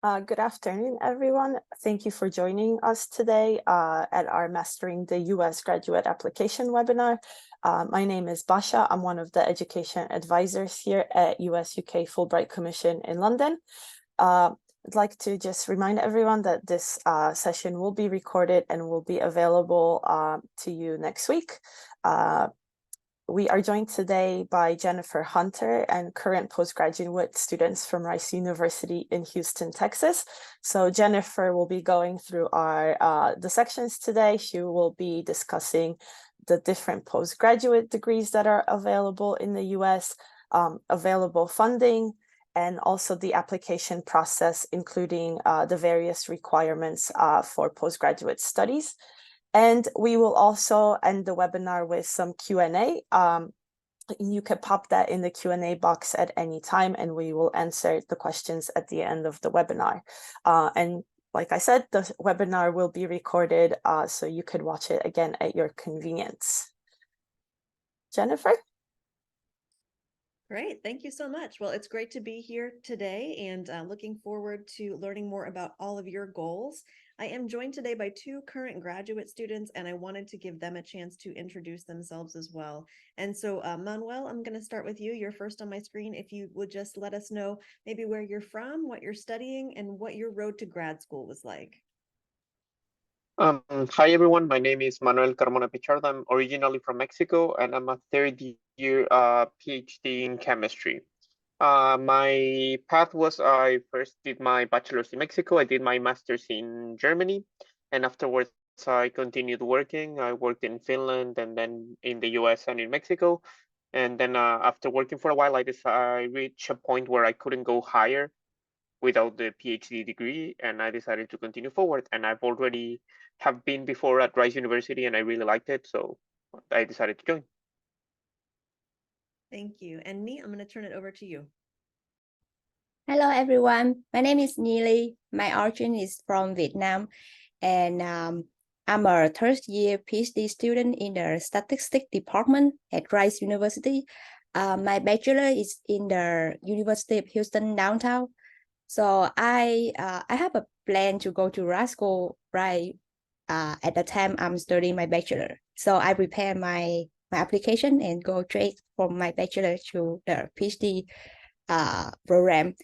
Good afternoon, everyone. Thank you for joining us today at our Mastering the US Graduate Application webinar. My name is Basha. I'm one of the education advisors here at US UK Fulbright Commission in London. I'd like to just remind everyone that this session will be recorded and will be available to you next week. We are joined today by Jennifer Hunter and current postgraduate students from Rice University in Houston, Texas. So Jennifer will be going through the sections today. She will be discussing the different postgraduate degrees that are available in the US, available funding, and also the application process, including the various requirements for postgraduate studies. And we will also end the webinar with some Q&A. You can pop that in the Q&A box at any time, and we will answer the questions at the end of the webinar. And like I said, the webinar will be recorded, so you could watch it again at your convenience. Jennifer? Great, thank you so much. Well, it's great to be here today and looking forward to learning more about all of your goals. I am joined today by two current graduate students, and I wanted to give them a chance to introduce themselves as well. And so, Manuel, I'm going to start with you. You're first on my screen. If you would just let us know maybe where you're from, what you're studying, and what your road to grad school was like. Hi everyone, my name is Manuel Carmona Pichardo. I'm originally from Mexico and I'm a third year PhD in chemistry. My path was I first did my bachelor's in Mexico, I did my master's in Germany, and afterwards I continued working. I worked in Finland and then in the US and in Mexico. And then after working for a while, I reached a point where I couldn't go higher without the PhD degree, and I decided to continue forward. And I've already have been before at Rice University and I really liked it, so I decided to join. Thank you. And Nee, I'm going to turn it over to you. Hello, everyone. My name is Neely. My origin is from Vietnam, and I'm a third year PhD student in the statistics department at Rice University. My bachelor is in the University of Houston downtown. So I have a plan to go to grad school right at the time I'm studying my bachelor. So I prepare my application and go straight from my bachelor to the PhD program.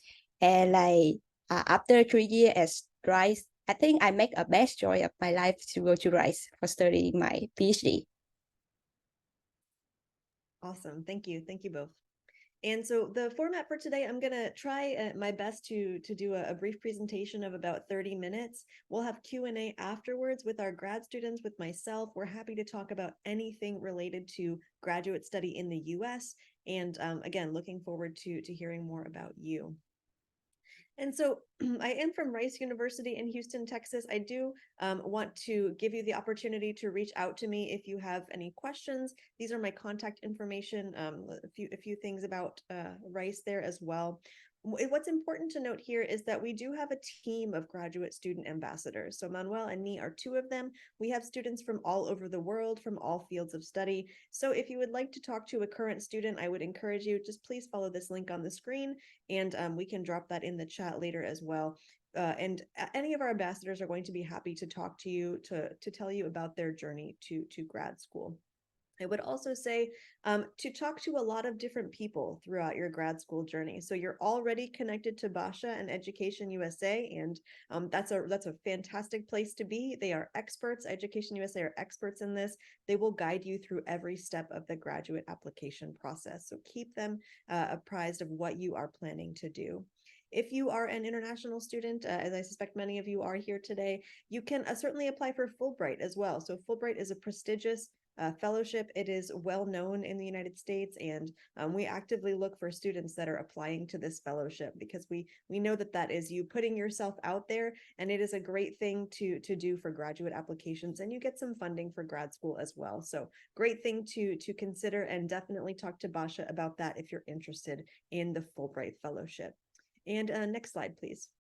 And after 3 years at Rice, I think I make a best choice of my life to go to Rice for studying my PhD. Awesome. Thank you. Thank you both. And so the format for today, I'm going to try my best to do a brief presentation of about 30 minutes. We'll have Q&A afterwards with our grad students, with myself. We're happy to talk about anything related to graduate study in the US. And again, looking forward to hearing more about you. And so I am from Rice University in Houston, Texas. I do want to give you the opportunity to reach out to me if you have any questions. These are my contact information, a few things about Rice there as well. What's important to note here is that we do have a team of graduate student ambassadors. So Manuel and Nee are two of them. We have students from all over the world, from all fields of study. So if you would like to talk to a current student, I would encourage you, just please follow this link on the screen, and we can drop that in the chat later as well. And any of our ambassadors are going to be happy to talk to you, to tell you about their journey to grad school. I would also say to talk to a lot of different people throughout your grad school journey. So you're already connected to Basha and Education USA, and that's a fantastic place to be. They are experts. Education USA are experts in this. They will guide you through every step of the graduate application process. So keep them apprised of what you are planning to do. If you are an international student, as I suspect many of you are here today, you can certainly apply for Fulbright as well. So Fulbright is a prestigious fellowship. It is well known in the United States, and we actively look for students that are applying to this fellowship because we know that is you putting yourself out there, and it is a great thing to do for graduate applications, and you get some funding for grad school as well. So great thing to consider, and definitely talk to Basha about that if you're interested in the Fulbright Fellowship. And next slide, please.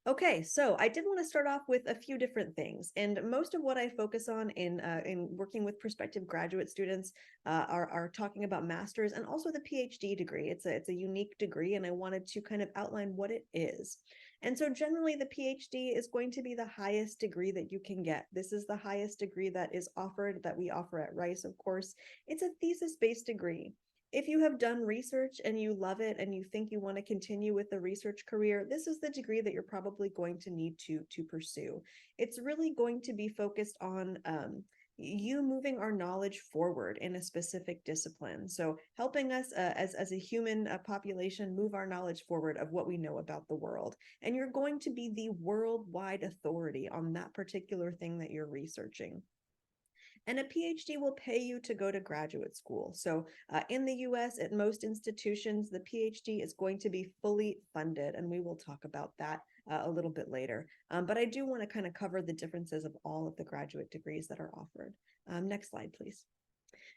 Okay, so I did want to start off with a few different things, and most of what I focus on in working with prospective graduate students are talking about masters and also the PhD degree. It's a unique degree, and I wanted to kind of outline what it is. And so generally, the PhD is going to be the highest degree that you can get. This is the highest degree that is offered, that we offer at Rice, of course. It's a thesis-based degree. If you have done research and you love it and you think you want to continue with the research career, this is the degree that you're probably going to need to pursue. It's really going to be focused on you moving our knowledge forward in a specific discipline. So helping us as a human population move our knowledge forward of what we know about the world. And you're going to be the worldwide authority on that particular thing that you're researching. And a PhD will pay you to go to graduate school. So in the US, at most institutions, the PhD is going to be fully funded, and we will talk about that a little bit later. But I do want to kind of cover the differences of all of the graduate degrees that are offered. Next slide, please.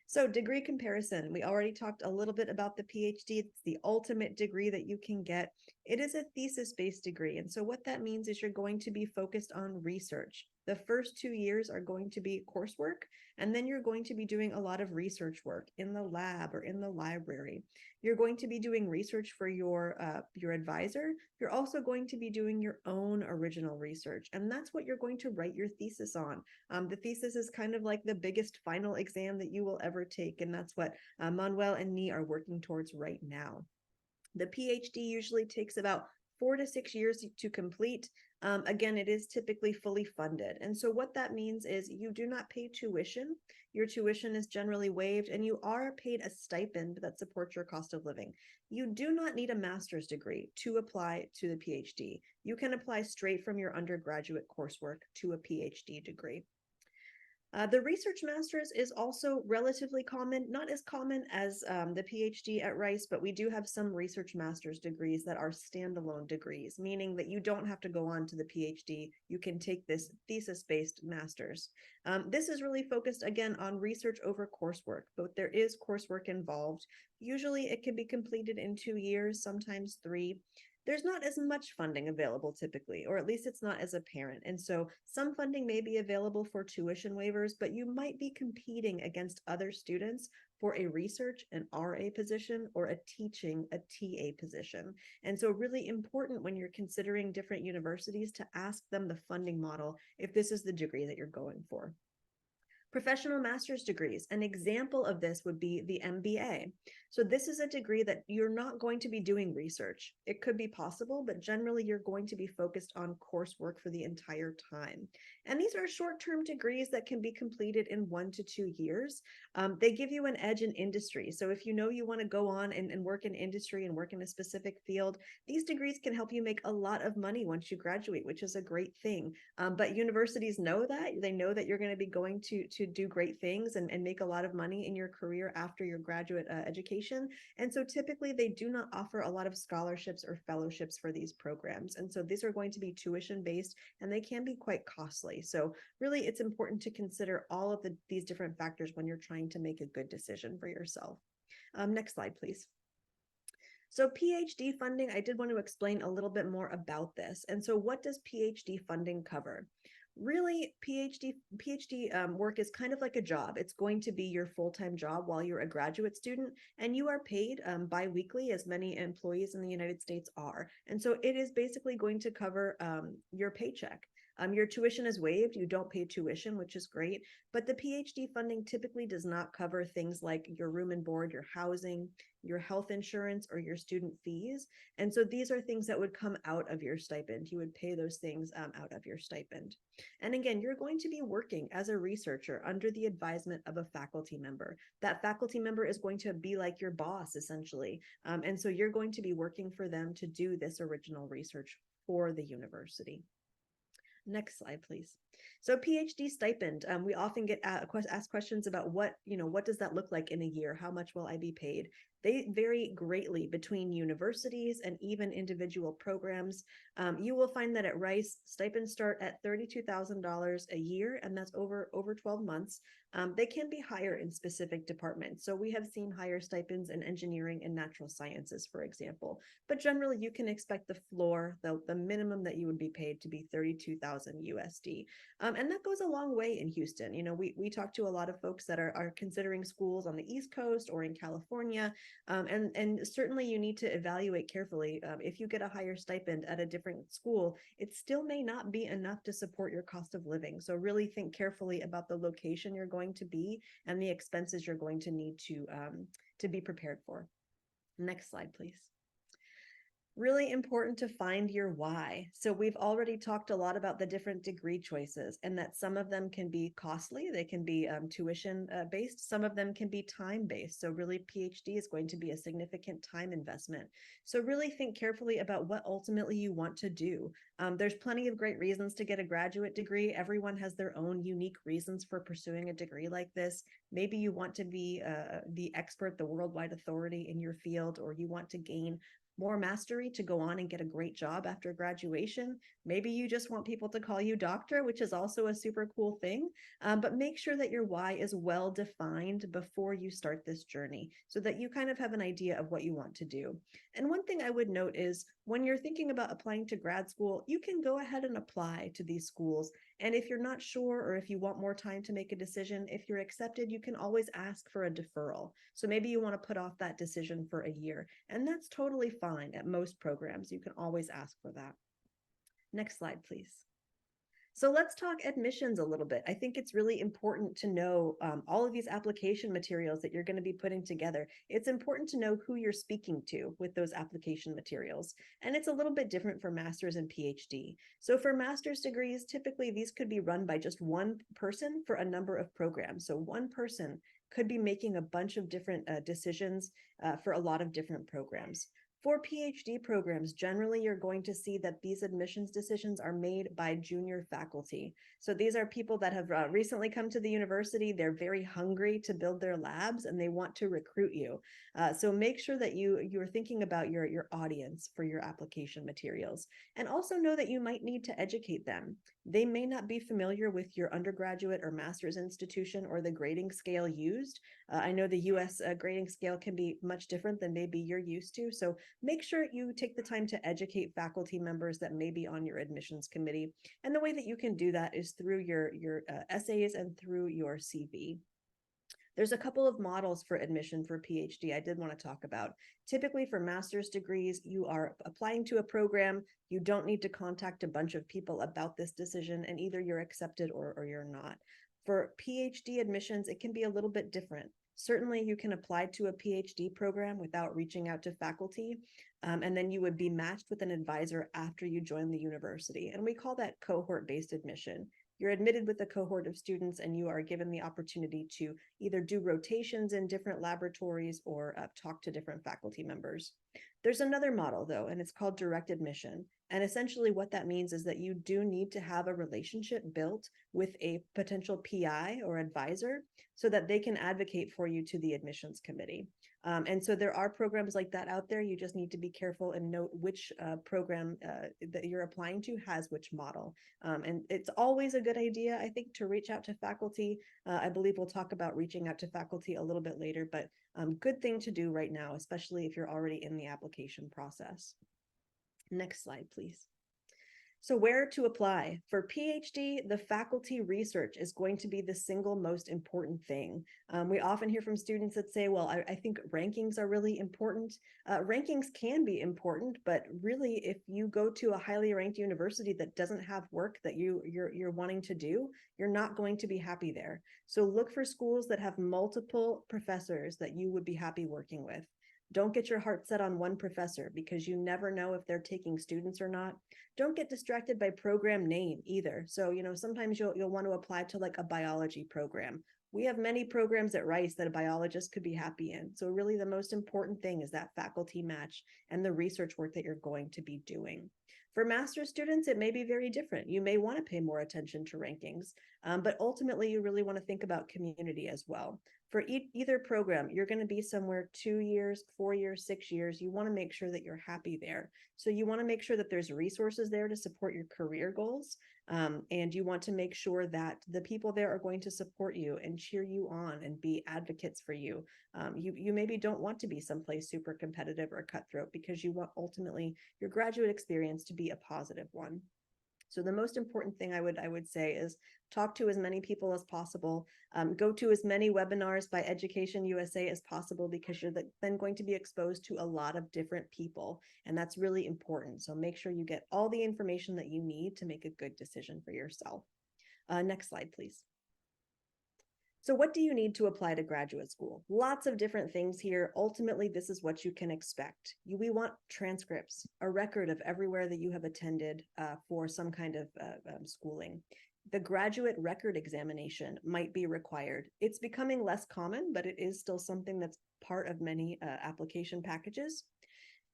So degree comparison, we already talked a little bit about the PhD. It's the ultimate degree that you can get. It is a thesis-based degree. And so what that means is you're going to be focused on research. The first 2 years are going to be coursework, and then you're going to be doing a lot of research work in the lab or in the library. You're going to be doing research for your advisor. You're also going to be doing your own original research, and that's what you're going to write your thesis on. The thesis is kind of like the biggest final exam that you will ever take, and that's what Manuel and me are working towards right now. The PhD usually takes about 4 to 6 years to complete. Again, it is typically fully funded. And so what that means is you do not pay tuition. Your tuition is generally waived, and you are paid a stipend that supports your cost of living. You do not need a master's degree to apply to the PhD. You can apply straight from your undergraduate coursework to a PhD degree. The research master's is also relatively common, not as common as the PhD at Rice, but we do have some research master's degrees that are standalone degrees, meaning that you don't have to go on to the PhD. You can take this thesis-based master's. This is really focused, again, on research over coursework, but there is coursework involved. Usually it can be completed in 2 years, sometimes 3. There's not as much funding available typically, or at least it's not as apparent. And so some funding may be available for tuition waivers, but you might be competing against other students for a research, an RA position, or a teaching, a TA position. And so really important when you're considering different universities to ask them the funding model if this is the degree that you're going for. Professional master's degrees. An example of this would be the MBA. So this is a degree that you're not going to be doing research. It could be possible, but generally you're going to be focused on coursework for the entire time. And these are short-term degrees that can be completed in 1 to 2 years. They give you an edge in industry. So if you know you want to go on and work in industry and work in a specific field, these degrees can help you make a lot of money once you graduate, which is a great thing. But universities know that. They know that you're going to be going to do great things and make a lot of money in your career after your graduate education. And so typically they do not offer a lot of scholarships or fellowships for these programs. And so these are going to be tuition based, and they can be quite costly. So really it's important to consider all of these different factors when you're trying to make a good decision for yourself. Next slide, please. So PhD funding, I did want to explain a little bit more about this. And so what does PhD funding cover? Really, PhD work is kind of like a job. It's going to be your full-time job while you're a graduate student, and you are paid bi-weekly, as many employees in the United States are. And so it is basically going to cover your paycheck. Your tuition is waived. You don't pay tuition, which is great. But the PhD funding typically does not cover things like your room and board, your housing, your health insurance, or your student fees. And so these are things that would come out of your stipend. You would pay those things out of your stipend. And again, you're going to be working as a researcher under the advisement of a faculty member. That faculty member is going to be like your boss, essentially. And so you're going to be working for them to do this original research for the university. Next slide, please. So PhD stipend, we often get asked questions about what does that look like in a year? How much will I be paid? They vary greatly between universities and even individual programs. You will find that at Rice, stipends start at $32,000 a year, and that's over 12 months. They can be higher in specific departments. So we have seen higher stipends in engineering and natural sciences, for example. But generally, you can expect the floor, the minimum that you would be paid to be 32,000 USD. And that goes a long way in Houston. You know, we talk to a lot of folks that are considering schools on the East Coast or in California. And certainly you need to evaluate carefully. If you get a higher stipend at a different school, it still may not be enough to support your cost of living. So really think carefully about the location you're going to be and the expenses you're going to need to be prepared for. Next slide, please. Really important to find your why. So we've already talked a lot about the different degree choices and that some of them can be costly. They can be tuition based. Some of them can be time based. So really PhD is going to be a significant time investment. So really think carefully about what ultimately you want to do. There's plenty of great reasons to get a graduate degree. Everyone has their own unique reasons for pursuing a degree like this. Maybe you want to be the expert, the worldwide authority in your field, or you want to gain more mastery to go on and get a great job after graduation. Maybe you just want people to call you doctor, which is also a super cool thing. But make sure that your why is well defined before you start this journey so that you kind of have an idea of what you want to do. And one thing I would note is when you're thinking about applying to grad school, you can go ahead and apply to these schools. And if you're not sure, or if you want more time to make a decision, if you're accepted, you can always ask for a deferral. So maybe you want to put off that decision for a year, and that's totally fine at most programs. You can always ask for that. Next slide, please. So let's talk admissions a little bit. I think it's really important to know all of these application materials that you're going to be putting together. It's important to know who you're speaking to with those application materials. And it's a little bit different for master's and PhD. So for master's degrees, typically these could be run by just one person for a number of programs. So one person could be making a bunch of different decisions for a lot of different programs. For PhD programs, generally, you're going to see that these admissions decisions are made by junior faculty. So these are people that have recently come to the university. They're very hungry to build their labs and they want to recruit you. So make sure that you're thinking about your audience for your application materials. And also know that you might need to educate them. They may not be familiar with your undergraduate or master's institution or the grading scale used. I know the US grading scale can be much different than maybe you're used to. So make sure you take the time to educate faculty members that may be on your admissions committee. And the way that you can do that is through your essays and through your CV. There's a couple of models for admission for PhD I did want to talk about. Typically for master's degrees, you are applying to a program. You don't need to contact a bunch of people about this decision, and either you're accepted or you're not. For PhD admissions, it can be a little bit different. Certainly, you can apply to a PhD program without reaching out to faculty, and then you would be matched with an advisor after you join the university. And we call that cohort-based admission. You're admitted with a cohort of students and you are given the opportunity to either do rotations in different laboratories or talk to different faculty members. There's another model though, and it's called direct admission. And essentially what that means is that you do need to have a relationship built with a potential PI or advisor so that they can advocate for you to the admissions committee. And so there are programs like that out there. You just need to be careful and note which program that you're applying to has which model. And it's always a good idea, I think, to reach out to faculty. I believe we'll talk about reaching out to faculty a little bit later, but good thing to do right now, especially if you're already in the application process. Next slide, please. So where to apply? For PhD, the faculty research is going to be the single most important thing. We often hear from students that say, well, I think rankings are really important. Rankings can be important, but really if you go to a highly ranked university that doesn't have work that you're wanting to do, you're not going to be happy there. So look for schools that have multiple professors that you would be happy working with. Don't get your heart set on one professor because you never know if they're taking students or not. Don't get distracted by program name either. So, sometimes you'll want to apply to like a biology program. We have many programs at Rice that a biologist could be happy in. So really the most important thing is that faculty match and the research work that you're going to be doing. For master's students, it may be very different. You may want to pay more attention to rankings, but ultimately you really want to think about community as well. For either program, you're going to be somewhere 2 years, 4 years, 6 years. You want to make sure that you're happy there. So you want to make sure that there's resources there to support your career goals. And you want to make sure that the people there are going to support you and cheer you on and be advocates for you. You maybe don't want to be someplace super competitive or cutthroat because you want ultimately your graduate experience to be a positive one. So the most important thing I would say is talk to as many people as possible. Go to as many webinars by Education USA as possible, because you're then going to be exposed to a lot of different people, and that's really important. So make sure you get all the information that you need to make a good decision for yourself. Next slide, please. So what do you need to apply to graduate school? Lots of different things here. Ultimately, this is what you can expect. We want transcripts, a record of everywhere that you have attended for some kind of schooling. The graduate record examination might be required. It's becoming less common, but it is still something that's part of many application packages.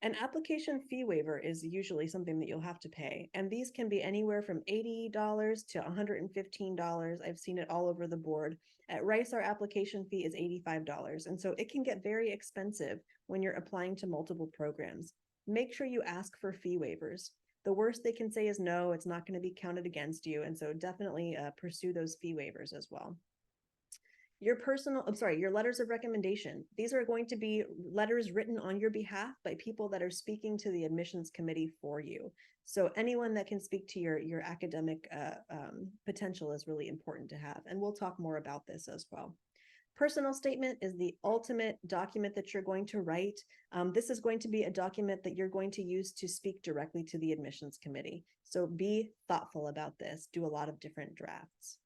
An application fee waiver is usually something that you'll have to pay, and these can be anywhere from $80 to $115. I've seen it all over the board. At Rice, our application fee is $85, and so it can get very expensive when you're applying to multiple programs. Make sure you ask for fee waivers. The worst they can say is no, it's not going to be counted against you, and so definitely pursue those fee waivers as well. Your letters of recommendation. These are going to be letters written on your behalf by people that are speaking to the admissions committee for you. So anyone that can speak to your academic potential is really important to have. And we'll talk more about this as well. Personal statement is the ultimate document that you're going to write. This is going to be a document that you're going to use to speak directly to the admissions committee. So be thoughtful about this. Do a lot of different drafts.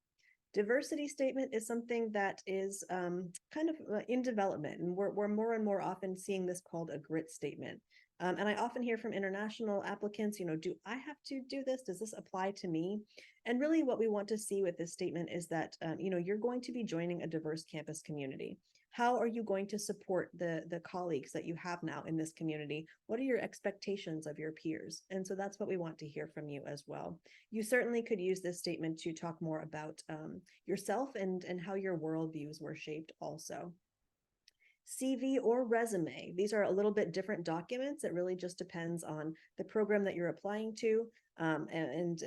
Diversity statement is something that is kind of in development, and we're more and more often seeing this called a grit statement. And I often hear from international applicants, do I have to do this? Does this apply to me? And really what we want to see with this statement is that, you're going to be joining a diverse campus community. How are you going to support the colleagues that you have now in this community? What are your expectations of your peers? And so that's what we want to hear from you as well. You certainly could use this statement to talk more about yourself and how your worldviews were shaped also. CV or resume. These are a little bit different documents. It really just depends on the program that you're applying to and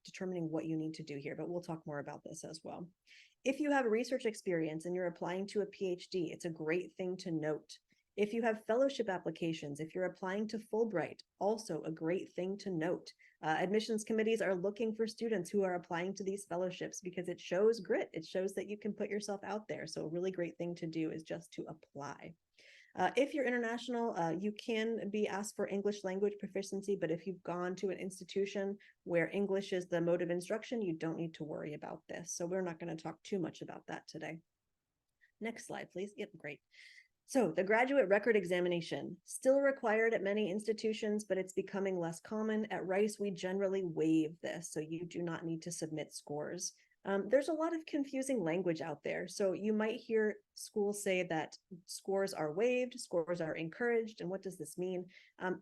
determining what you need to do here, but we'll talk more about this as well. If you have research experience and you're applying to a PhD, it's a great thing to note. If you have fellowship applications, if you're applying to Fulbright, also a great thing to note. Admissions committees are looking for students who are applying to these fellowships because it shows grit. It shows that you can put yourself out there. So a really great thing to do is just to apply. If you're international, you can be asked for English language proficiency, but if you've gone to an institution where English is the mode of instruction, you don't need to worry about this. So we're not going to talk too much about that today. Next slide, please. Yep, great. So the graduate record examination, still required at many institutions, but it's becoming less common. At Rice, we generally waive this, so you do not need to submit scores. There's a lot of confusing language out there. So you might hear schools say that scores are waived, scores are encouraged. And what does this mean?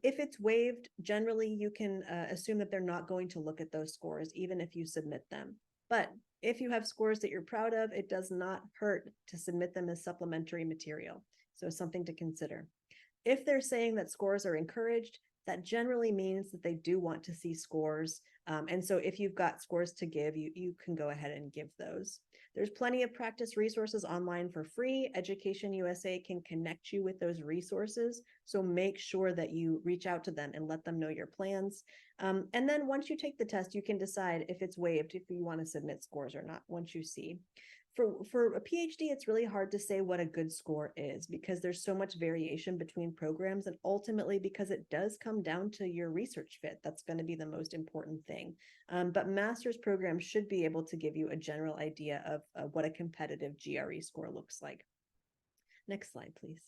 If it's waived, generally you can assume that they're not going to look at those scores, even if you submit them. But if you have scores that you're proud of, it does not hurt to submit them as supplementary material. So something to consider. If they're saying that scores are encouraged, that generally means that they do want to see scores. And so if you've got scores to give, you can go ahead and give those. There's plenty of practice resources online for free. Education USA can connect you with those resources. So make sure that you reach out to them and let them know your plans. And then once you take the test, you can decide if it's waived, if you want to submit scores or not, once you see. For a PhD, it's really hard to say what a good score is because there's so much variation between programs, and ultimately because it does come down to your research fit. That's going to be the most important thing. But master's programs should be able to give you a general idea of what a competitive GRE score looks like. Next slide, please.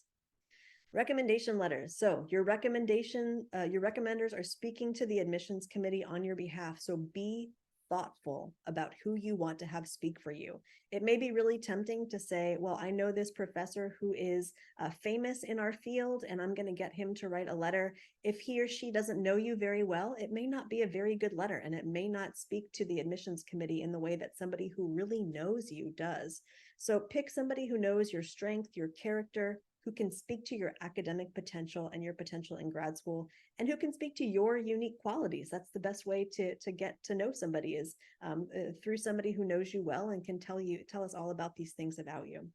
Recommendation letters. So your recommenders are speaking to the admissions committee on your behalf. So be thoughtful about who you want to have speak for you. It may be really tempting to say, well, I know this professor who is famous in our field, and I'm going to get him to write a letter. If he or she doesn't know you very well, it may not be a very good letter, and it may not speak to the admissions committee in the way that somebody who really knows you does. So pick somebody who knows your strength, your character, who can speak to your academic potential and your potential in grad school, and who can speak to your unique qualities. That's the best way to get to know somebody, is through somebody who knows you well and can tell us all about these things about you.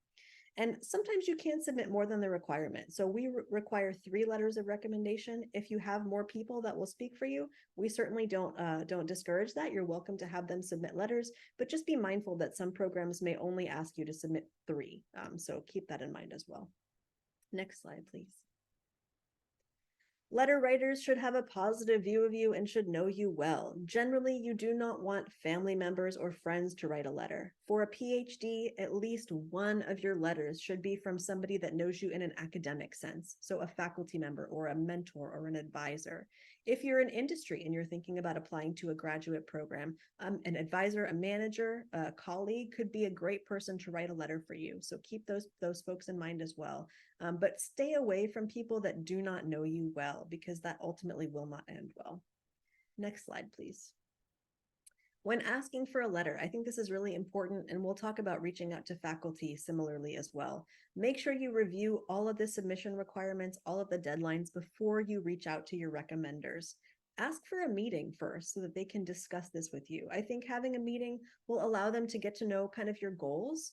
And sometimes you can submit more than the requirement. So we require 3 letters of recommendation. If you have more people that will speak for you, we certainly don't discourage that. You're welcome to have them submit letters, but just be mindful that some programs may only ask you to submit 3. So keep that in mind as well. Next slide, please. Letter writers should have a positive view of you and should know you well. Generally, you do not want family members or friends to write a letter. For a PhD, at least one of your letters should be from somebody that knows you in an academic sense, so a faculty member or a mentor or an advisor. If you're in industry and you're thinking about applying to a graduate program, an advisor, a manager, a colleague could be a great person to write a letter for you. So keep those folks in mind as well. But stay away from people that do not know you well, because that ultimately will not end well. Next slide, please. When asking for a letter, I think this is really important, and we'll talk about reaching out to faculty similarly as well. Make sure you review all of the submission requirements, all of the deadlines before you reach out to your recommenders. Ask for a meeting first so that they can discuss this with you. I think having a meeting will allow them to get to know kind of your goals,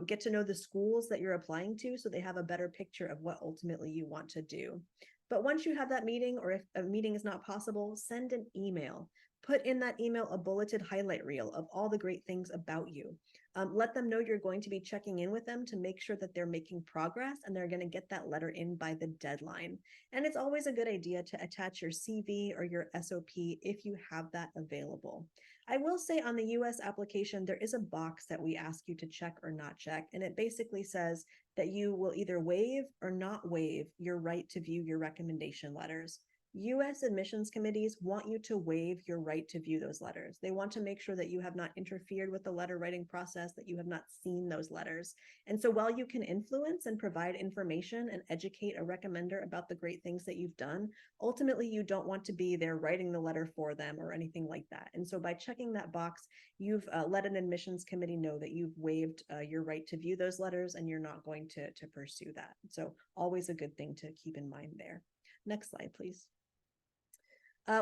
get to know the schools that you're applying to, so they have a better picture of what ultimately you want to do. But once you have that meeting, or if a meeting is not possible, send an email. Put in that email a bulleted highlight reel of all the great things about you. Let them know you're going to be checking in with them to make sure that they're making progress and they're going to get that letter in by the deadline. And it's always a good idea to attach your CV or your SOP if you have that available. I will say on the US application, there is a box that we ask you to check or not check, and it basically says that you will either waive or not waive your right to view your recommendation letters. US admissions committees want you to waive your right to view those letters. They want to make sure that you have not interfered with the letter writing process, that you have not seen those letters. And so while you can influence and provide information and educate a recommender about the great things that you've done, ultimately you don't want to be there writing the letter for them or anything like that. And so by checking that box, you've let an admissions committee know that you've waived your right to view those letters and you're not going to pursue that. So always a good thing to keep in mind there. Next slide, please.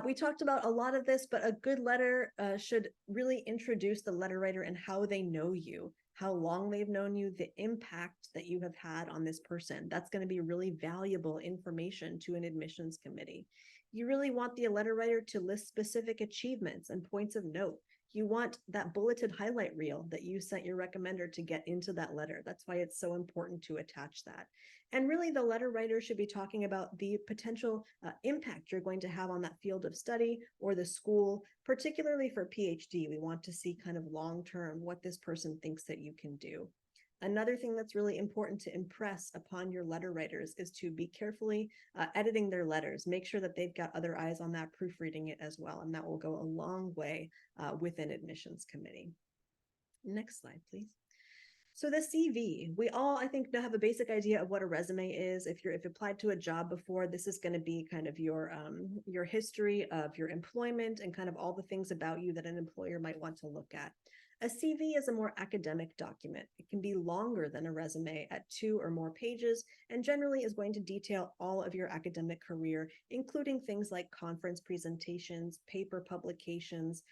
We talked about a lot of this, but a good letter should really introduce the letter writer and how they know you, how long they've known you, the impact that you have had on this person. That's going to be really valuable information to an admissions committee. You really want the letter writer to list specific achievements and points of note. You want that bulleted highlight reel that you sent your recommender to get into that letter. That's why it's so important to attach that. And really, the letter writer should be talking about the potential impact you're going to have on that field of study or the school, particularly for PhD. We want to see kind of long-term what this person thinks that you can do. Another thing that's really important to impress upon your letter writers is to be carefully editing their letters. Make sure that they've got other eyes on that, proofreading it as well, and that will go a long way with an admissions committee. Next slide, please. So the CV, we all, I think, now have a basic idea of what a resume is. If you've applied to a job before, this is going to be kind of your history of your employment and kind of all the things about you that an employer might want to look at. A CV is a more academic document. It can be longer than a resume at 2 or more pages, and generally is going to detail all of your academic career, including things like conference presentations, paper publications,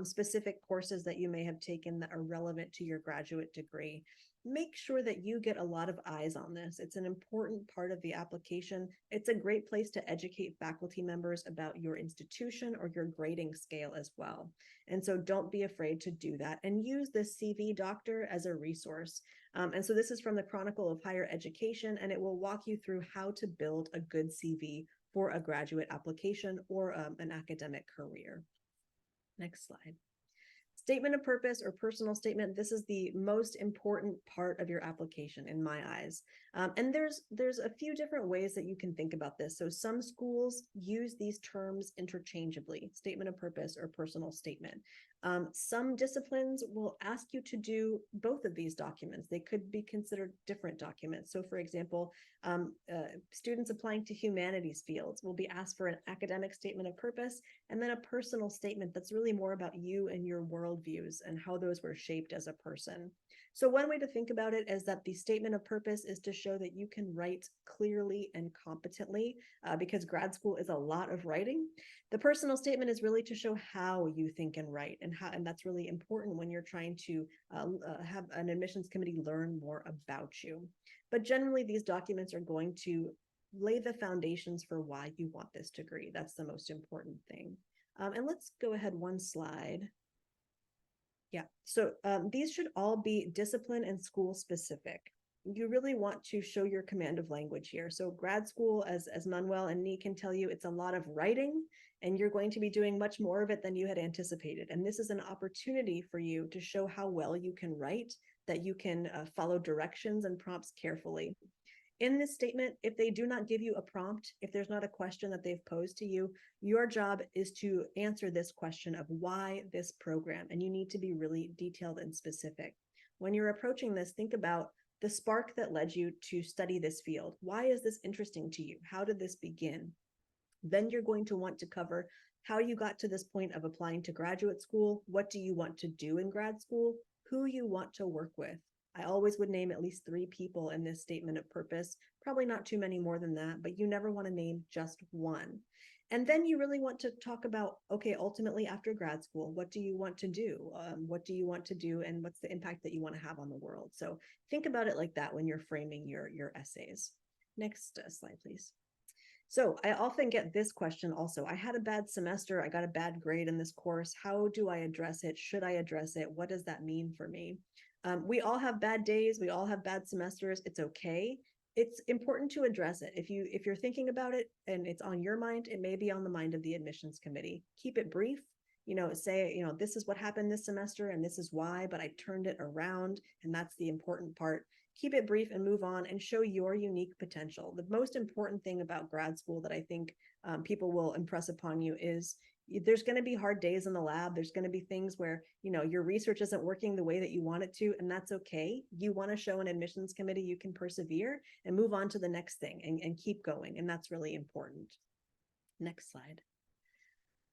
specific courses that you may have taken that are relevant to your graduate degree. Make sure that you get a lot of eyes on this. It's an important part of the application. It's a great place to educate faculty members about your institution or your grading scale as well. And so don't be afraid to do that and use the CV Doctor as a resource. And so this is from the Chronicle of Higher Education, and it will walk you through how to build a good CV for a graduate application or an academic career. Next slide. Statement of purpose or personal statement. This is the most important part of your application in my eyes. And there's a few different ways that you can think about this. So some schools use these terms interchangeably, statement of purpose or personal statement. Some disciplines will ask you to do both of these documents. They could be considered different documents. So for example, students applying to humanities fields will be asked for an academic statement of purpose and then a personal statement that's really more about you and your worldviews and how those were shaped as a person. So one way to think about it is that the statement of purpose is to show that you can write clearly and competently, because grad school is a lot of writing. The personal statement is really to show how you think and write, and that's really important when you're trying to have an admissions committee learn more about you. But generally, these documents are going to lay the foundations for why you want this degree. That's the most important thing. And let's go ahead one slide. Yeah, so these should all be discipline and school specific. You really want to show your command of language here. So grad school, as Manuel and Nee can tell you, it's a lot of writing, and you're going to be doing much more of it than you had anticipated. And this is an opportunity for you to show how well you can write, that you can follow directions and prompts carefully. In this statement, if they do not give you a prompt, if there's not a question that they've posed to you, your job is to answer this question of why this program, and you need to be really detailed and specific. When you're approaching this, think about the spark that led you to study this field. Why is this interesting to you? How did this begin? Then you're going to want to cover how you got to this point of applying to graduate school. What do you want to do in grad school? Who you want to work with. I always would name at least 3 people in this statement of purpose, probably not too many more than that, but you never want to name just one. And then you really want to talk about, okay, ultimately after grad school, what do you want to do? What do you want to do? And what's the impact that you want to have on the world? So think about it like that when you're framing your essays. Next slide, please. So I often get this question also. I had a bad semester. I got a bad grade in this course. How do I address it? Should I address it? What does that mean for me? We all have bad days. We all have bad semesters. It's okay. It's important to address it. If you're thinking about it and it's on your mind, it may be on the mind of the admissions committee. Keep it brief. Say, this is what happened this semester and this is why, but I turned it around, and that's the important part. Keep it brief and move on and show your unique potential. The most important thing about grad school that I think people will impress upon you is there's going to be hard days in the lab. There's going to be things where, your research isn't working the way that you want it to, and that's okay. You want to show an admissions committee you can persevere and move on to the next thing and keep going. And that's really important. Next slide.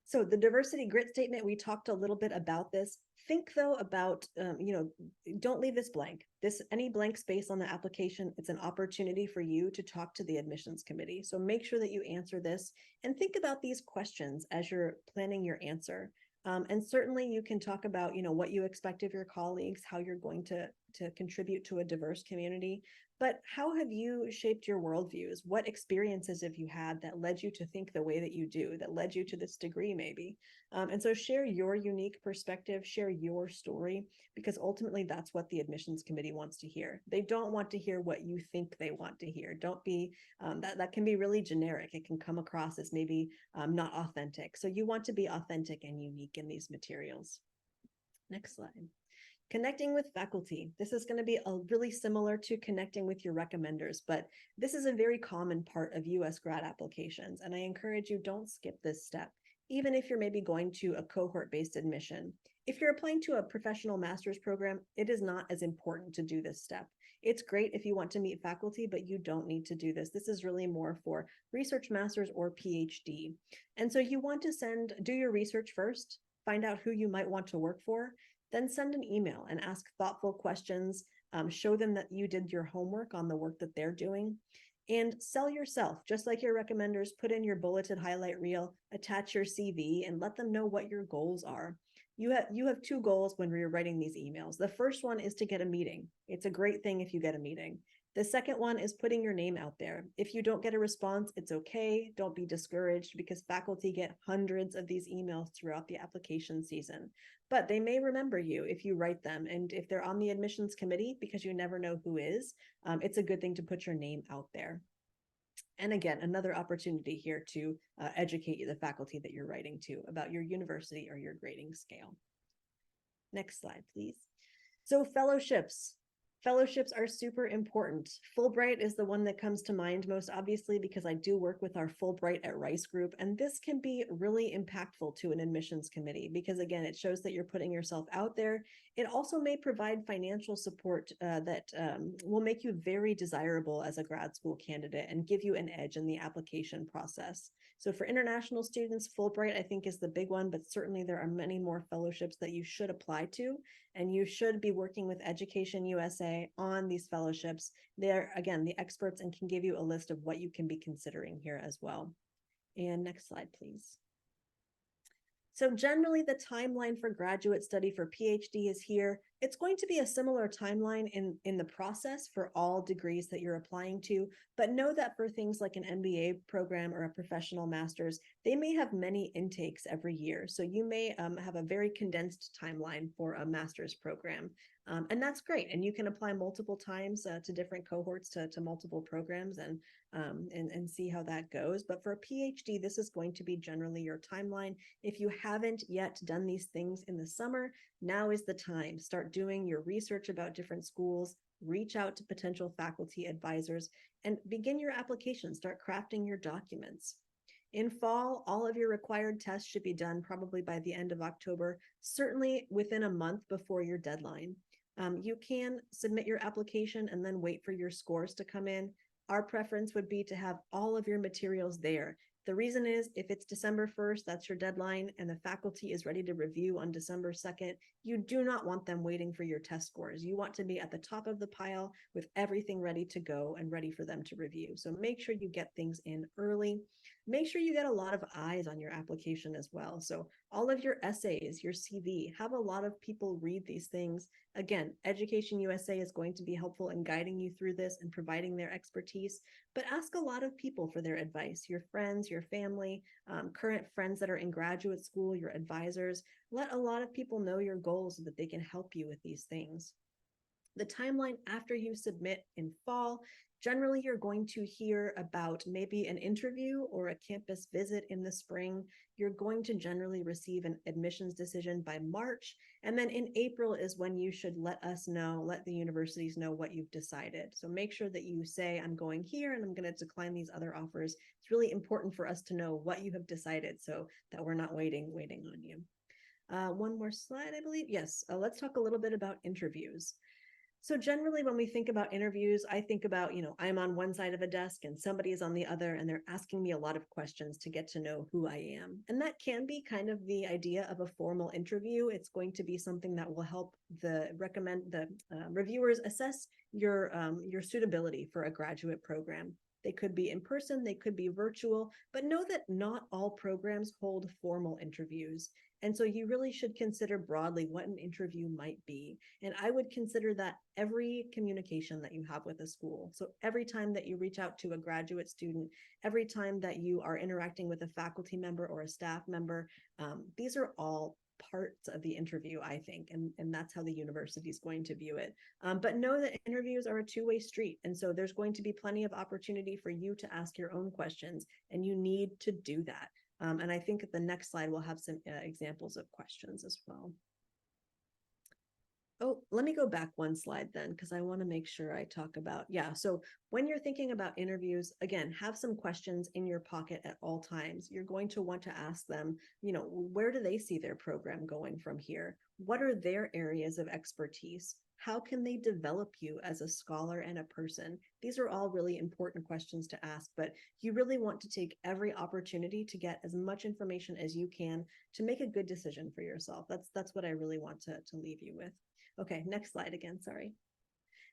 So the diversity grit statement, we talked a little bit about this. Think though about, don't leave this blank. Any blank space on the application, it's an opportunity for you to talk to the admissions committee. So make sure that you answer this and think about these questions as you're planning your answer. And certainly you can talk about, what you expect of your colleagues, how you're going to contribute to a diverse community. But how have you shaped your worldviews? What experiences have you had that led you to think the way that you do, that led you to this degree maybe? And so share your unique perspective, share your story, because ultimately that's what the admissions committee wants to hear. They don't want to hear what you think they want to hear. Don't be, that can be really generic. It can come across as maybe not authentic. So you want to be authentic and unique in these materials. Next slide. Connecting with faculty. This is going to be really similar to connecting with your recommenders, but this is a very common part of US grad applications. And I encourage you, don't skip this step, even if you're maybe going to a cohort-based admission. If you're applying to a professional master's program, it is not as important to do this step. It's great if you want to meet faculty, but you don't need to do this. This is really more for research masters or Ph.D. And so you want to do your research first, find out who you might want to work for, then send an email and ask thoughtful questions, show them that you did your homework on the work that they're doing, and sell yourself. Just like your recommenders, put in your bulleted highlight reel, attach your CV, and let them know what your goals are. You have 2 goals when you're writing these emails. The first one is to get a meeting. It's a great thing if you get a meeting. The second one is putting your name out there. If you don't get a response, it's okay. Don't be discouraged, because faculty get hundreds of these emails throughout the application season. But they may remember you if you write them. And if they're on the admissions committee, because you never know who is, it's a good thing to put your name out there. And again, another opportunity here to educate the faculty that you're writing to about your university or your grading scale. Next slide, please. So fellowships. Fellowships are super important. Fulbright is the one that comes to mind most obviously because I do work with our Fulbright at Rice group, and this can be really impactful to an admissions committee because again, it shows that you're putting yourself out there. It also may provide financial support that will make you very desirable as a grad school candidate and give you an edge in the application process. So for international students, Fulbright I think is the big one, but certainly there are many more fellowships that you should apply to. And you should be working with Education USA on these fellowships. They're, again, the experts and can give you a list of what you can be considering here as well. And next slide, please. So generally the timeline for graduate study for PhD is here. It's going to be a similar timeline in the process for all degrees that you're applying to, but know that for things like an MBA program or a professional master's, they may have many intakes every year. So you may have a very condensed timeline for a master's program. And that's great. And you can apply multiple times to different cohorts to multiple programs and see how that goes. But for a PhD, this is going to be generally your timeline. If you haven't yet done these things in the summer, now is the time. Start doing your research about different schools, reach out to potential faculty advisors, and begin your application. Start crafting your documents. In fall, all of your required tests should be done probably by the end of October, certainly within a month before your deadline. You can submit your application and then wait for your scores to come in. Our preference would be to have all of your materials there. The reason is if it's December 1st, that's your deadline, and the faculty is ready to review on December 2nd, you do not want them waiting for your test scores. You want to be at the top of the pile with everything ready to go and ready for them to review. So make sure you get things in early. Make sure you get a lot of eyes on your application as well. So all of your essays, your CV, have a lot of people read these things. Again, Education USA is going to be helpful in guiding you through this and providing their expertise, but ask a lot of people for their advice, your friends, your family, current friends that are in graduate school, your advisors. Let a lot of people know your goals so that they can help you with these things. The timeline after you submit in fall, generally you're going to hear about maybe an interview or a campus visit in the spring. You're going to generally receive an admissions decision by March. And then in April is when you should let us know, let the universities know what you've decided. So make sure that you say, I'm going here and I'm going to decline these other offers. It's really important for us to know what you have decided so that we're not waiting on you. One more slide, I believe. Yes, let's talk a little bit about interviews. So generally when we think about interviews, I think about, I'm on one side of a desk and somebody is on the other and they're asking me a lot of questions to get to know who I am. And that can be kind of the idea of a formal interview. It's going to be something that will help the reviewers assess your suitability for a graduate program. They could be in person, they could be virtual, but know that not all programs hold formal interviews. And so you really should consider broadly what an interview might be. And I would consider that every communication that you have with a school. So every time that you reach out to a graduate student, every time that you are interacting with a faculty member or a staff member, these are all parts of the interview, I think, and that's how the university is going to view it. But know that interviews are a two-way street. And so there's going to be plenty of opportunity for you to ask your own questions, and you need to do that. And I think the next slide will have some examples of questions as well. Oh, let me go back one slide then, because I want to make sure I talk about, so when you're thinking about interviews, again, have some questions in your pocket at all times. You're going to want to ask them, where do they see their program going from here? What are their areas of expertise? How can they develop you as a scholar and a person? These are all really important questions to ask, but you really want to take every opportunity to get as much information as you can to make a good decision for yourself. That's what I really want to leave you with. Okay, next slide again, sorry.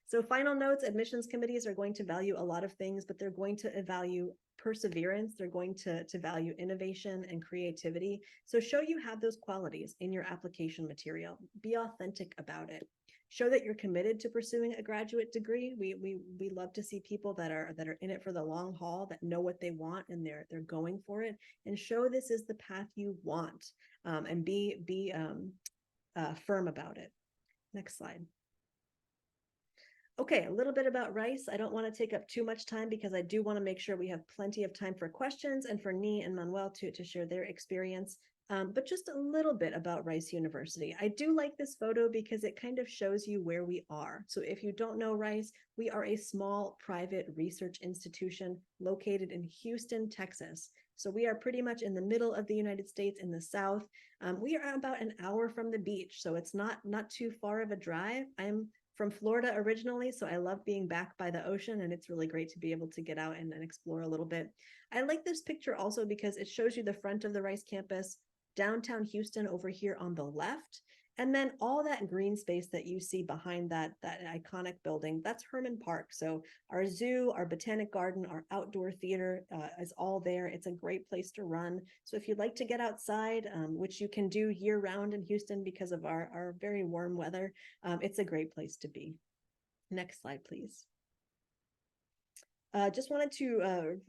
So final notes, admissions committees are going to value a lot of things, but they're going to value perseverance. They're going to value innovation and creativity. So show you have those qualities in your application material. Be authentic about it. Show that you're committed to pursuing a graduate degree. We love to see people that are in it for the long haul, that know what they want and they're going for it, and show this is the path you want, and be firm about it. Next slide. Okay, a little bit about Rice. I don't want to take up too much time because I do want to make sure we have plenty of time for questions and for Nii and Manuel to share their experience. but just a little bit about Rice University. I do like this photo because it kind of shows you where we are. So if you don't know Rice, we are a small private research institution located in Houston, Texas. So we are pretty much in the middle of the United States in the South. We are about an hour from the beach, so it's not too far of a drive. I'm from Florida originally, so I love being back by the ocean, and it's really great to be able to get out and explore a little bit. I like this picture also because it shows you the front of the Rice campus, downtown Houston over here on the left, and then all that green space that you see behind that iconic building, that's Herman Park. So our zoo, our botanic garden, our outdoor theater is all there. It's a great place to run. So if you'd like to get outside, which you can do year round in Houston because of our very warm weather, it's a great place to be. Next slide, please. Just wanted to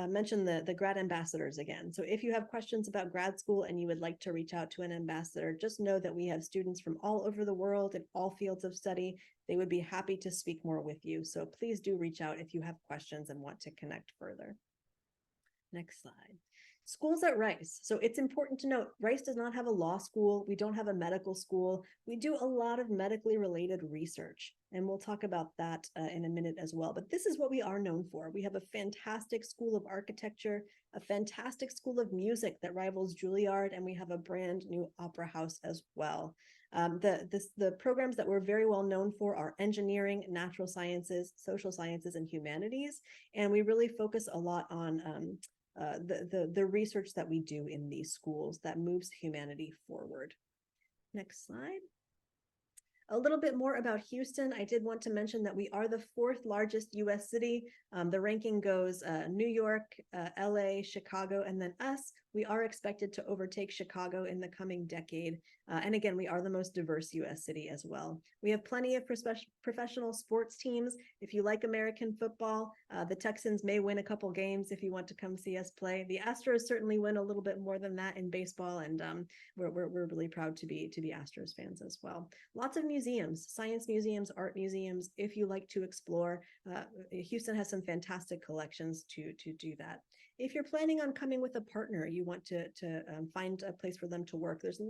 mention the grad ambassadors again. So if you have questions about grad school and you would like to reach out to an ambassador, just know that we have students from all over the world in all fields of study. They would be happy to speak more with you. So please do reach out if you have questions and want to connect further. Next slide. Schools at Rice. So it's important to note, Rice does not have a law school. We don't have a medical school. We do a lot of medically related research, and we'll talk about that in a minute as well. But this is what we are known for. We have a fantastic school of architecture, a fantastic school of music that rivals Juilliard, and we have a brand new opera house as well. The programs that we're very well known for are engineering, natural sciences, social sciences, and humanities. And we really focus a lot on the research that we do in these schools that moves humanity forward. Next slide. A little bit more about Houston. I did want to mention that we are the 4th largest US city. The ranking goes New York, LA, Chicago, and then us. We are expected to overtake Chicago in the coming decade. And again, we are the most diverse US city as well. We have plenty of professional sports teams. If you like American football, the Texans may win a couple games if you want to come see us play. The Astros certainly win a little bit more than that in baseball, and we're really proud to be Astros fans as well. Lots of museums, science museums, art museums, if you like to explore. Houston has some fantastic collections to do that. If you're planning on coming with a partner, you want to find a place for them to work, there's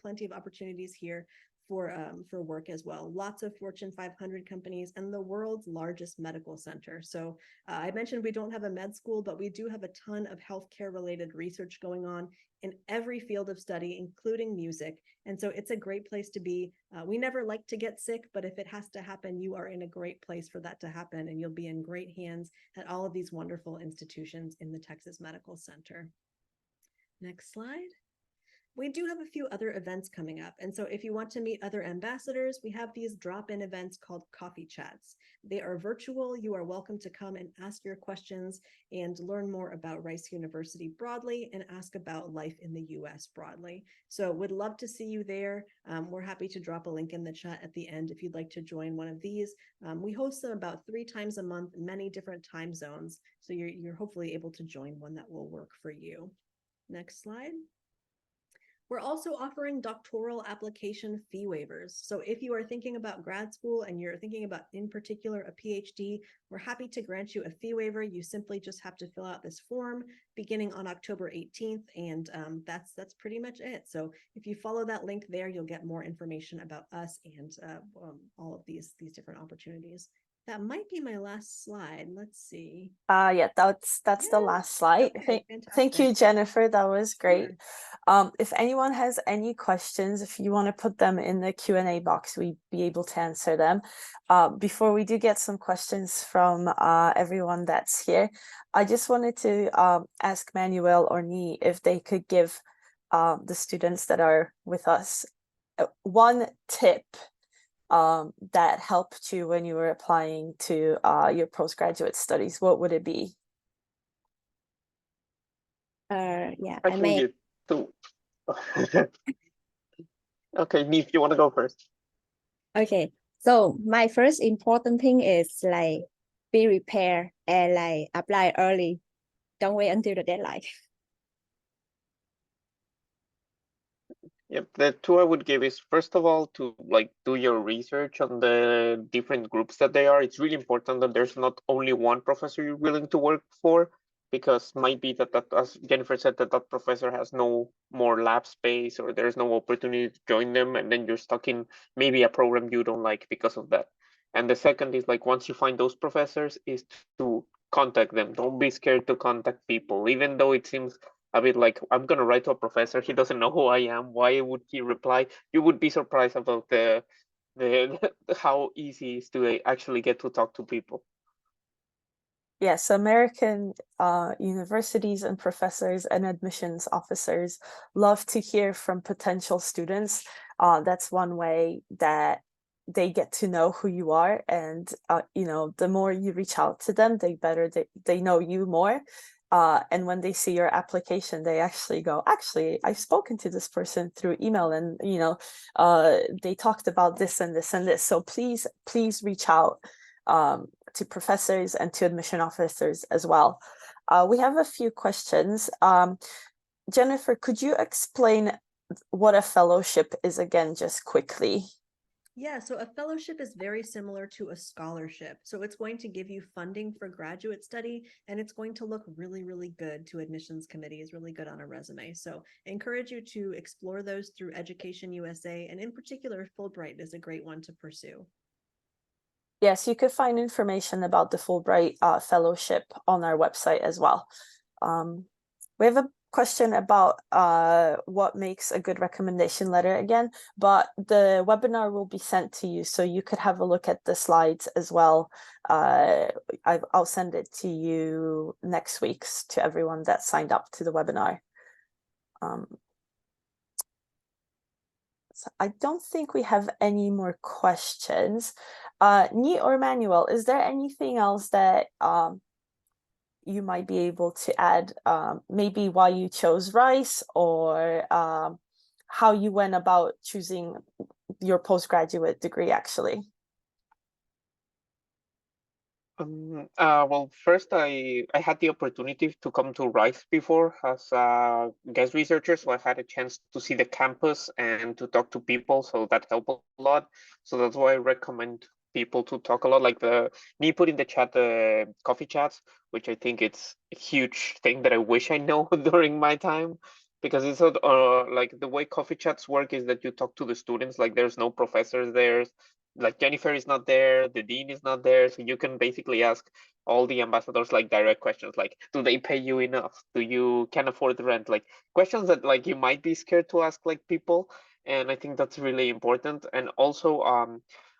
plenty of opportunities here for work as well. Lots of Fortune 500 companies and the world's largest medical center. So I mentioned we don't have a med school, but we do have a ton of healthcare related research going on in every field of study, including music. And so it's a great place to be. We never like to get sick, but if it has to happen, you are in a great place for that to happen, and you'll be in great hands at all of these wonderful institutions in the Texas Medical Center. Next slide. We do have a few other events coming up. And so if you want to meet other ambassadors, we have these drop-in events called coffee chats. They are virtual. You are welcome to come and ask your questions and learn more about Rice University broadly and ask about life in the US broadly. So would love to see you there. We're happy to drop a link in the chat at the end if you'd like to join one of these. We host them about 3 times a month, many different time zones. So you're hopefully able to join one that will work for you. Next slide. We're also offering doctoral application fee waivers. So if you are thinking about grad school and you're thinking about, in particular, a PhD, we're happy to grant you a fee waiver. You simply just have to fill out this form beginning on October 18th, and that's pretty much it. So if you follow that link there, you'll get more information about us and all of these different opportunities. That might be my last slide. Let's see. Yeah, that's the last slide. Okay, thank you, Jennifer. That was great. Sure. If anyone has any questions, if you want to put them in the Q&A box, we'd be able to answer them. Before we do get some questions from everyone that's here, I just wanted to ask Manuel or Nii if they could give the students that are with us one tip that helped you when you were applying to your postgraduate studies. What would it be? Yeah, I can give two. Okay, Nii, if you want to go first. Okay, so my first important thing is like be prepared and like apply early. Don't wait until the deadline. Yep, the two I would give is, first of all, to like do your research on the different groups that they are. It's really important that there's not only one professor you're willing to work for. because might be that, as Jennifer said, that professor has no more lab space or there's no opportunity to join them, and then you're stuck in maybe a program you don't like because of that. And the second is like, once you find those professors, is to contact them. Don't be scared to contact people, even though it seems a bit like, I'm gonna write to a professor, he doesn't know who I am, why would he reply? You would be surprised about the how easy it is to actually get to talk to people. Yes, American universities and professors and admissions officers love to hear from potential students. That's one way that they get to know who you are, and you know, the more you reach out to them, they know you more. And when they see your application, they actually go, actually, I've spoken to this person through email, and you know, they talked about this and this and this. So please reach out to professors and to admission officers as well. We have a few questions. Jennifer, could you explain what a fellowship is again, just quickly? Yeah, so a fellowship is very similar to a scholarship. So it's going to give you funding for graduate study, and it's going to look really, really good to admissions committees, really good on a resume. So I encourage you to explore those through Education USA, and in particular, Fulbright is a great one to pursue. Yes, you could find information about the Fulbright Fellowship on our website as well. We have a question about what makes a good recommendation letter again, but the webinar will be sent to you, so you could have a look at the slides as well. I'll send it to you next week to everyone that signed up to the webinar. So I don't think we have any more questions. Nhi or Manuel, is there anything else that you might be able to add? Maybe why you chose Rice, or how you went about choosing your postgraduate degree, actually? Well, first I had the opportunity to come to Rice before as a guest researcher, so I had a chance to see the campus and to talk to people, so that helped a lot. So that's why I recommend people to talk a lot. Like Nhi put in the chat the coffee chats, which I think it's a huge thing that I wish I know during my time, because it's like the way coffee chats work is that you talk to the students, like there's no professors there. Like Jennifer is not there, the dean is not there, so you can basically ask all the ambassadors like direct questions, like, do they pay you enough? Do you can afford the rent? Like questions that like you might be scared to ask like people, and I think that's really important. And also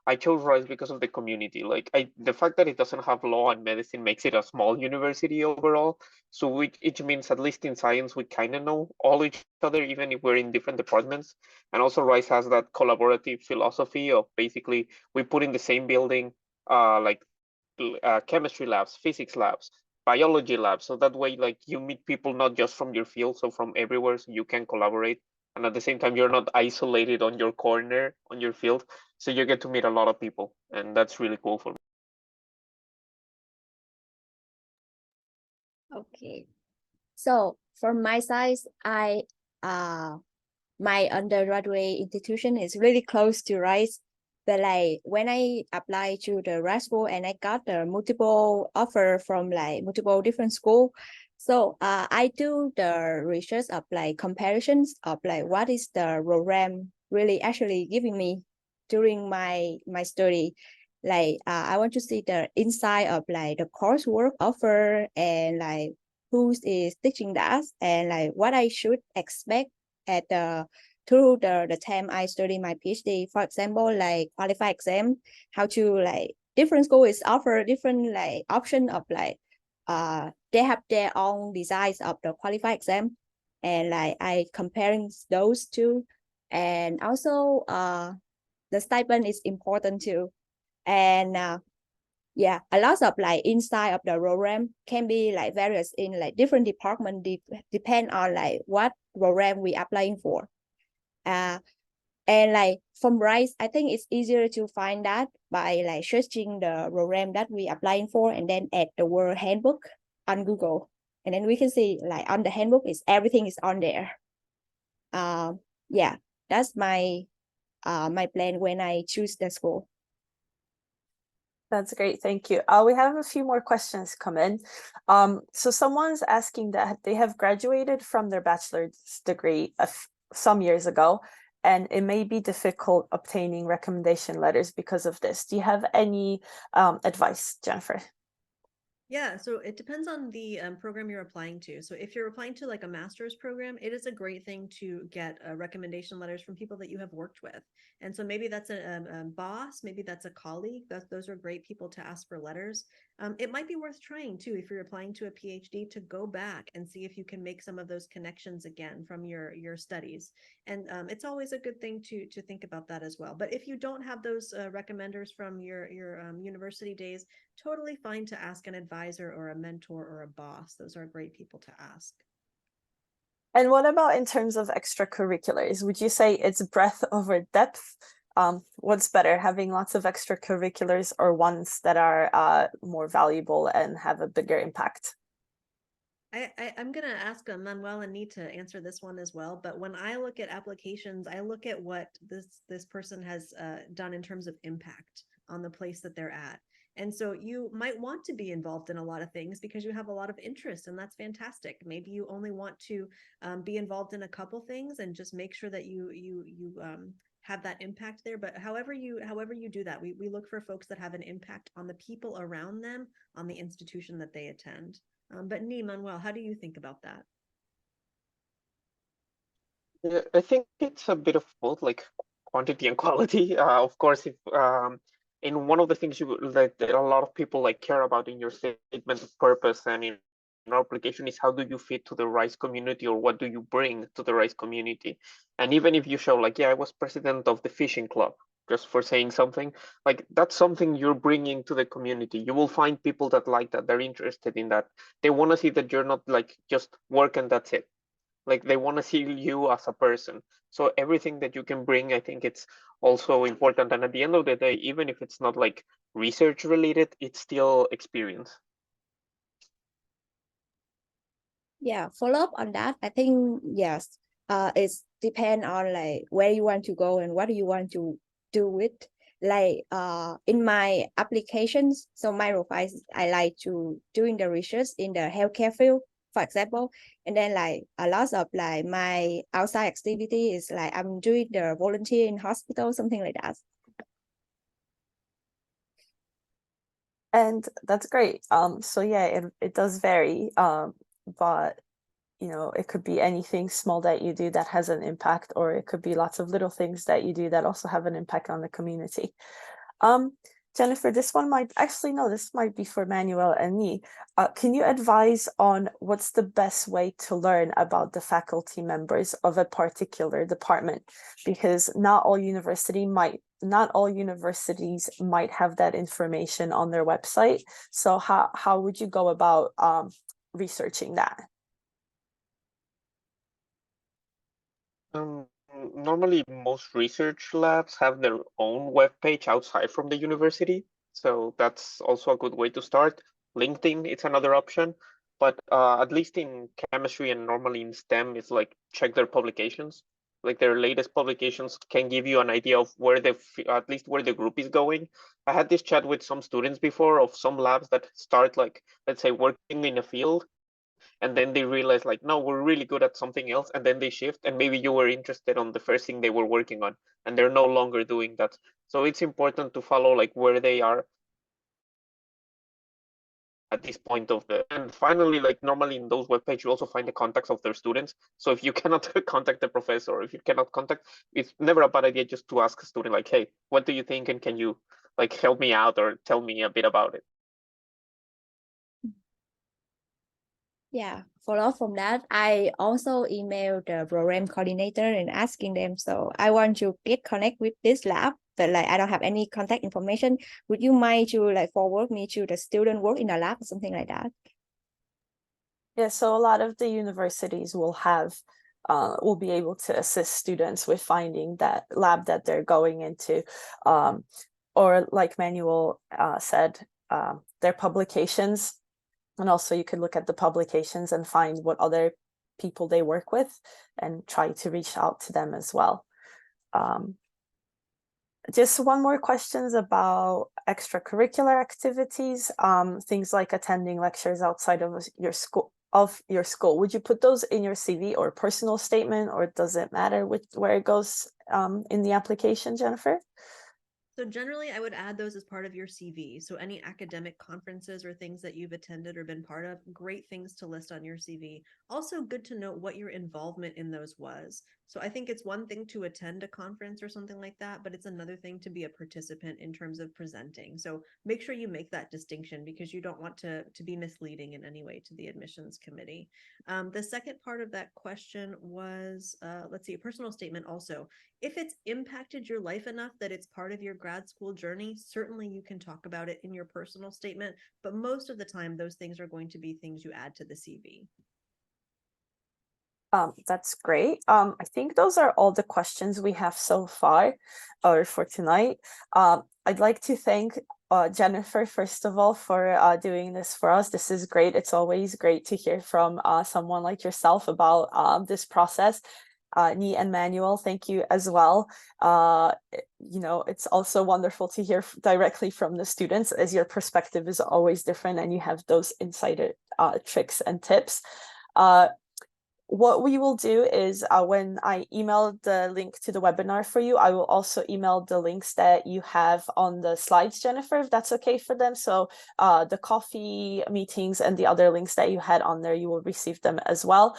I chose Rice because of the community. Like the fact that it doesn't have law and medicine makes it a small university overall. So which means at least in science we kind of know all each other, even if we're in different departments. And also Rice has that collaborative philosophy of basically we put in the same building like chemistry labs, physics labs, biology labs. So that way like you meet people not just from your field, so from everywhere, so you can collaborate. And at the same time, you're not isolated on your corner, on your field. So you get to meet a lot of people. And that's really cool for me. Okay. So from my side, my undergraduate institution is really close to Rice. But like when I applied to the grad school and I got the multiple offer from like multiple different school. So I do the research of like comparisons of like what is the program really actually giving me during my study. Like I want to see the inside of like the coursework offer, and like who is teaching that, and like what I should expect at the through the time I study my PhD. For example, like qualified exam, how to like different schools offer different like option of like they have their own designs of the qualified exam, and like I comparing those two. And also the stipend is important too. And yeah, a lot of like inside of the program can be like various in like different department, depend on like what program we applying for. And like from Rice, I think it's easier to find that by like searching the program that we applying for, and then add the word handbook on Google, and then we can see like on the handbook is everything is on there. Yeah, that's my my plan when I choose the school. That's great, thank you. We have a few more questions come in. So someone's asking that they have graduated from their bachelor's degree some years ago, and it may be difficult obtaining recommendation letters because of this. Do you have any advice, Jennifer? Yeah, so it depends on the program you're applying to. So if you're applying to like a master's program, it is a great thing to get recommendation letters from people that you have worked with. And so maybe that's a boss, maybe that's a colleague. Those are great people to ask for letters. It might be worth trying too, if you're applying to a PhD, to go back and see if you can make some of those connections again from your studies. And it's always a good thing to think about that as well. But if you don't have those recommenders from your university days, totally fine to ask an advisor or a mentor or a boss. Those are great people to ask. And what about in terms of extracurriculars? Would you say it's breadth over depth? What's better, having lots of extracurriculars or ones that are more valuable and have a bigger impact? I'm going to ask Manuel and Nii to answer this one as well. But when I look at applications, I look at what this person has done in terms of impact on the place that they're at. And so you might want to be involved in a lot of things because you have a lot of interest, and that's fantastic. Maybe you only want to be involved in a couple things and just make sure that you have that impact there. But however you do that, we look for folks that have an impact on the people around them, on the institution that they attend. But Nii, Manuel, how do you think about that? Yeah, I think it's a bit of both, like quantity and quality. Of course, if in one of the things that a lot of people like care about in your statement of purpose and in our application is how do you fit to the rice community, or what do you bring to the rice community? And even if you show like, yeah, I was president of the fishing club, just for saying something, like that's something you're bringing to the community. You will find people that like that, they're interested in that. They want to see that you're not like just work and that's it. Like they want to see you as a person. So everything that you can bring, I think it's also important. And at the end of the day, even if it's not like research related, it's still experience. Yeah, follow up on that. I think yes, it's depend on like where you want to go and what you want to do with. Like in my applications, so my profile, I like to doing the research in the healthcare field, for example. And then like a lot of like my outside activity is like I'm doing the volunteer in hospital, something like that. And that's great. So yeah, it does vary, but you know, it could be anything small that you do that has an impact, or it could be lots of little things that you do that also have an impact on the community. Jennifer, this might be for Manuel and me. Can you advise on what's the best way to learn about the faculty members of a particular department? Because not all universities might have that information on their website. So how would you go about researching that? Normally, most research labs have their own webpage outside from the university. So that's also a good way to start. LinkedIn, it's another option. But at least in chemistry and normally in STEM, it's like check their publications. Like their latest publications can give you an idea of where at least where the group is going. I had this chat with some students before of some labs that start like, let's say, working in a field, and then they realize like, no, we're really good at something else, and then they shift, and maybe you were interested on the first thing they were working on and they're no longer doing that. So it's important to follow like where they are at this point of the, and finally, like normally in those webpages you also find the contacts of their students. So if you cannot contact the professor, or if you cannot contact, it's never a bad idea just to ask a student like, hey, what do you think, and can you like help me out or tell me a bit about it? Yeah, follow up from that, I also emailed the program coordinator and asking them, so I want to get connect with this lab, but like I don't have any contact information. Would you mind to like forward me to the student work in the lab or something like that? Yeah, so a lot of the universities will be able to assist students with finding that lab that they're going into, or like Manuel said, their publications. And also you could look at the publications and find what other people they work with and try to reach out to them as well. Just one more questions about extracurricular activities, things like attending lectures outside of your school. Would you put those in your CV or personal statement, or does it matter where it goes in the application, Jennifer? So generally, I would add those as part of your CV. So any academic conferences or things that you've attended or been part of, great things to list on your CV. Also good to note what your involvement in those was. So I think it's one thing to attend a conference or something like that, but it's another thing to be a participant in terms of presenting. So make sure you make that distinction because you don't want to be misleading in any way to the admissions committee. The second part of that question was, let's see, a personal statement also. If it's impacted your life enough that it's part of your grad school journey, certainly you can talk about it in your personal statement, but most of the time, those things are going to be things you add to the CV. That's great. I think those are all the questions we have so far, or for tonight. I'd like to thank Jennifer, first of all, for doing this for us. This is great. It's always great to hear from someone like yourself about this process. Nii and Manuel, thank you as well. You know, it's also wonderful to hear directly from the students, as your perspective is always different and you have those insider tricks and tips. What we will do is when I email the link to the webinar for you, I will also email the links that you have on the slides, Jennifer, if that's okay for them. So the coffee meetings and the other links that you had on there, you will receive them as well.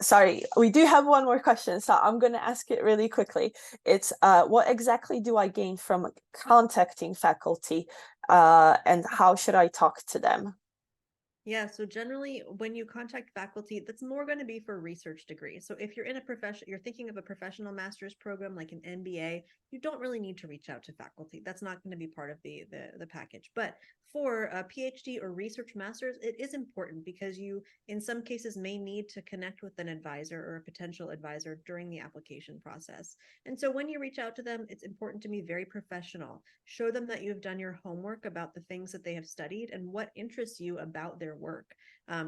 Sorry, we do have one more question, so I'm going to ask it really quickly. It's what exactly do I gain from contacting faculty and how should I talk to them? Yeah, so generally when you contact faculty, that's more going to be for research degrees. So if you're in a profession, you're thinking of a professional master's program like an MBA, you don't really need to reach out to faculty. That's not going to be part of the package. But for a PhD or research master's, it is important because you, in some cases, may need to connect with an advisor or a potential advisor during the application process. And so when you reach out to them, it's important to be very professional. Show them that you have done your homework about the things that they have studied and what interests you about their work.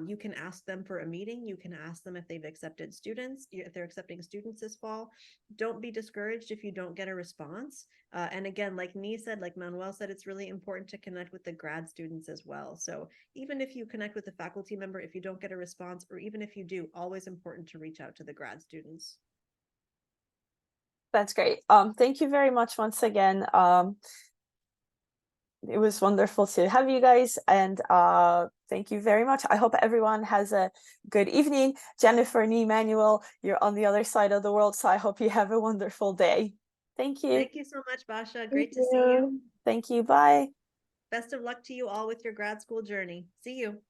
You can ask them for a meeting. You can ask them if they've accepted students, if they're accepting students this fall. Don't be discouraged if you don't get a response. And again, like Nii said, like Manuel said, it's really important to connect with the grad students as well. So even if you connect with a faculty member, if you don't get a response, or even if you do, always important to reach out to the grad students. That's great. Thank you very much once again. It was wonderful to have you guys, and thank you very much. I hope everyone has a good evening. Jennifer, Nii, Manuel, you're on the other side of the world, so I hope you have a wonderful day. Thank you. Thank you so much, Basha. Great to see you. Thank you. Bye. Best of luck to you all with your grad school journey. See you.